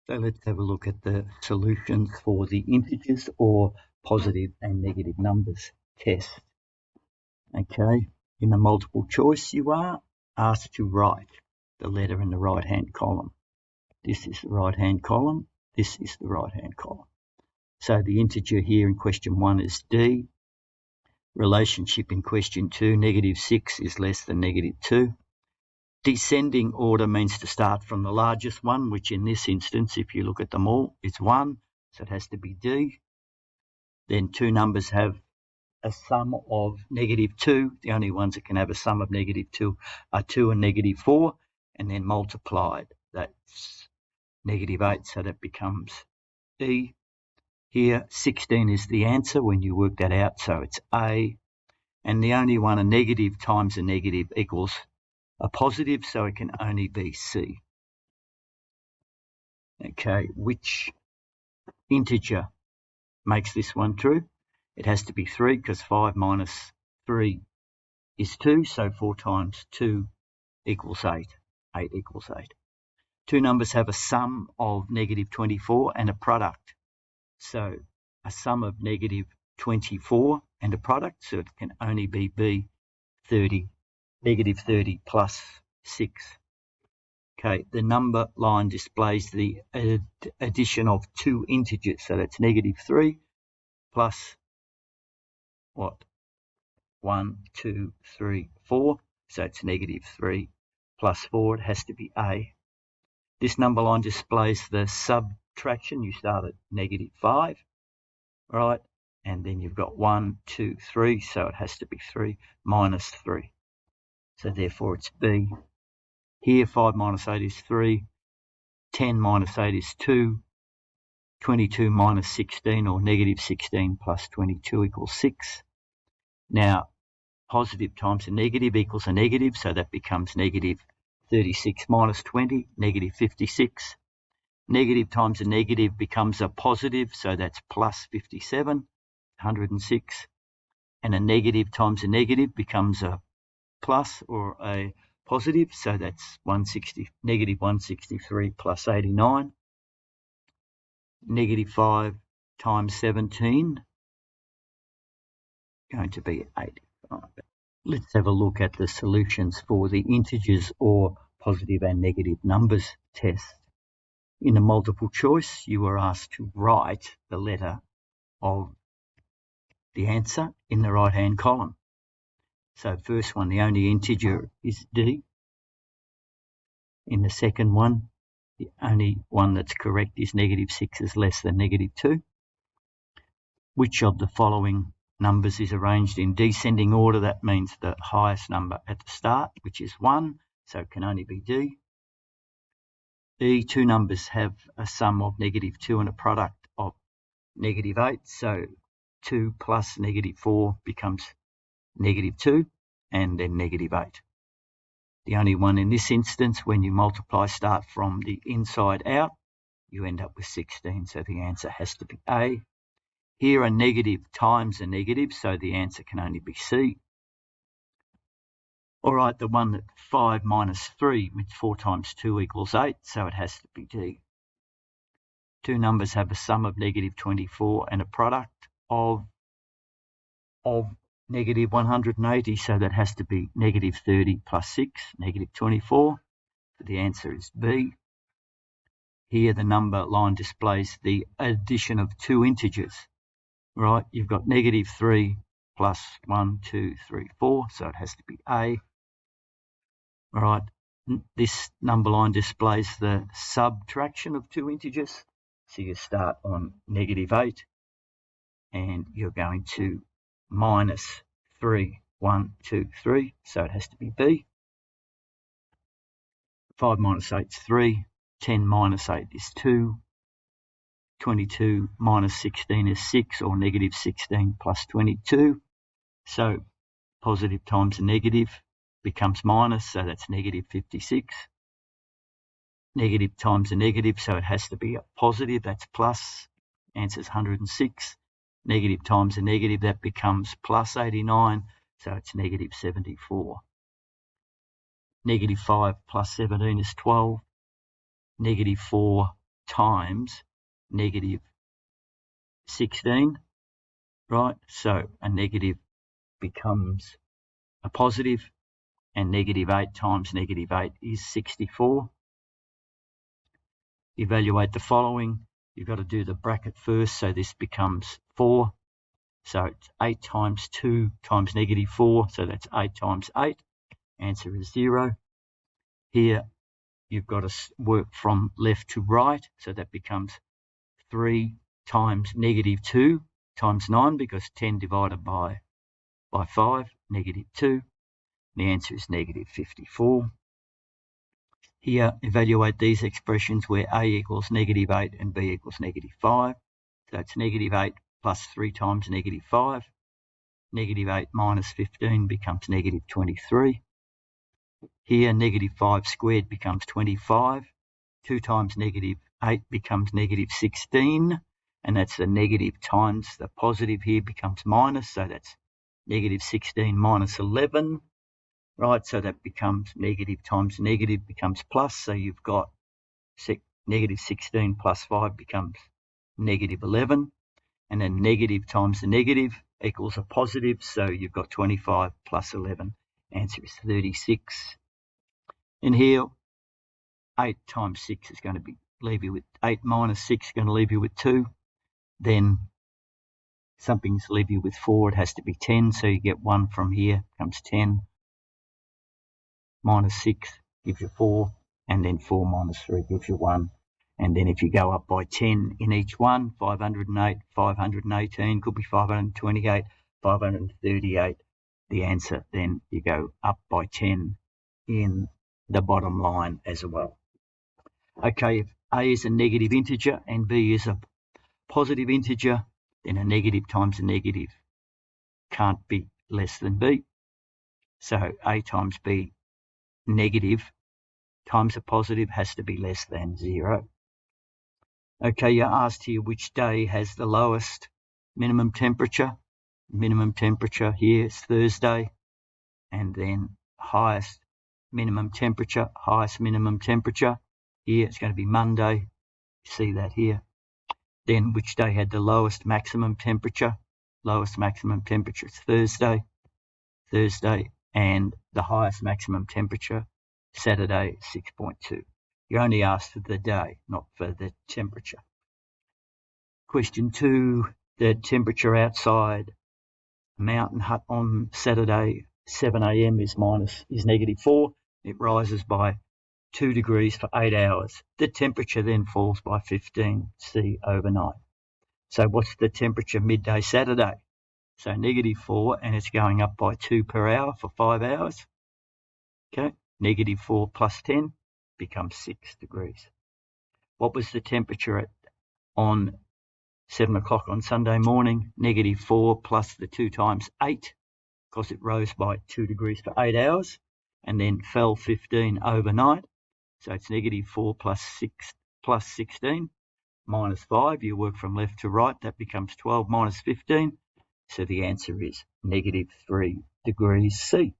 So let's have a look at the solutions for the integers or positive and negative numbers test. Okay, in the multiple choice you are asked to write the letter in the right hand column. This is the right hand column, this is the right hand column. So the integer here in question 1 is D. Relationship in question 2, -6 is less than -2. Descending order means to start from the largest one, which in this instance, if you look at them all, it's 1, so it has to be D. Then two numbers have a sum of -2. The only ones that can have a sum of -2 are 2 and -4, and then multiplied. That's -8, so that becomes E. Here, 16 is the answer when you work that out, so it's A. And the only one, a negative times a negative equals a positive, so it can only be C. Okay, which integer makes this one true? It has to be 3 because 5 minus 3 is 2, so 4 times 2 equals 8. 8 equals 8. Two numbers have a sum of -24 and a product. So a sum of -24 and a product, so it can only be B, 30, -30 plus 6. Okay, the number line displays the addition of two integers, so that's -3 plus what? 1, 2, 3, 4, so it's -3 plus 4, it has to be A. This number line displays the subtraction. You start at -5, right? And then you've got 1, 2, 3, so it has to be 3 minus 3. So therefore it's B. Here 5 minus 8 is 3, 10 minus 8 is 2, 22 minus 16 or -16 plus 22 equals 6. Now positive times a negative equals a negative, so that becomes -36 minus 20, -56. Negative times a negative becomes a positive, so that's plus 57, 106. And a negative times a negative becomes a plus or a positive, so that's -163 plus 89. -5 times 17, going to be 85. Let's have a look at the solutions for the integers or positive and negative numbers test. In the multiple choice, you are asked to write the letter of the answer in the right-hand column. So first one, the only integer is D. In the second one, the only one that's correct is -6 is less than -2. Which of the following numbers is arranged in descending order? That means the highest number at the start, which is 1, so it can only be D. E, two numbers have a sum of -2 and a product of -8, so 2 plus -4 becomes -2 and then -8. The only one in this instance, when you multiply, start from the inside out, you end up with 16, so the answer has to be A. Here a negative times a negative, so the answer can only be C. All right, the one that 5 minus 3, which 4 times 2 equals 8, so it has to be D. Two numbers have a sum of -24 and a product of -180, so that has to be -30 plus 6, -24. The answer is B. Here the number line displays the addition of two integers. Right, you've got -3 plus 1, 2, 3, 4, so it has to be A. All right, this number line displays the subtraction of two integers. So you start on -8 and you're going to minus 3, 1, 2, 3, so it has to be B. 5 minus 8 is 3, 10 minus 8 is 2, 22 minus 16 is 6 or -16 plus 22. So positive times a negative becomes minus, so that's -56. Negative times a negative, so it has to be a positive, that's plus. Answer's 106. Negative times a negative, that becomes plus 89, so it's -74. -5 plus 17 is 12. -4 times negative 16, right? So a negative becomes a positive, and negative 8 times negative 8 is 64. Evaluate the following. You've got to do the bracket first, so this becomes 4. So it's 8 times 2 times negative 4, so that's 8 times 8. Answer is 0. Here, you've got to work from left to right, so that becomes 3 times negative 2 times 9, because 10 divided by 5, negative 2. The answer is negative 54. Here, evaluate these expressions where a equals negative 8 and b equals negative 5. So it's negative 8 plus 3 times negative 5. Negative 8 minus 15 becomes negative 23. Here, negative 5 squared becomes 25. 2 times negative 8 becomes negative 16. And that's the negative times the positive here becomes minus. So that's negative 16 minus 11. Right, so that becomes negative times negative becomes plus. So you've got negative 16 plus 5 becomes negative 11. And then negative times the negative equals a positive. So you've got 25 plus 11. Answer is 36. And here, 8 times 6 is going to leave you with 8 minus 6 is going to leave you with 2. Then something's leave you with 4. It has to be 10. So you get 1 from here, becomes 10. Minus 6 gives you 4, and then 4 minus 3 gives you 1. And then if you go up by 10 in each one, 508, 518, could be 528, 538. The answer, then you go up by 10 in the bottom line as well. Okay, if a is a negative integer and b is a positive integer, then a negative times a negative can't be less than b. So a times b negative times a positive has to be less than 0. Okay, you're asked here which day has the lowest minimum temperature. Minimum temperature here is Thursday, and then highest minimum temperature here it's going to be Monday. You see that here. Then which day had the lowest maximum temperature? Lowest maximum temperature is Thursday, and the highest maximum temperature, Saturday, 6.2. You're only asked for the day, not for the temperature. Question 2, the temperature outside Mountain Hut on Saturday, 7 a.m. is negative 4. It rises by 2 degrees for 8 hours. The temperature then falls by 15 C overnight. So what's the temperature midday Saturday? So negative 4, and it's going up by 2 per hour for 5 hours. Okay, negative 4 plus 10 becomes 6 degrees. What was the temperature on 7 o'clock on Sunday morning? Negative 4 plus the 2 times 8, because it rose by 2 degrees for 8 hours, and then fell 15 overnight. So it's negative 4 plus 16 minus 5. You work from left to right. That becomes 12 minus 15. So the answer is negative 3 degrees C.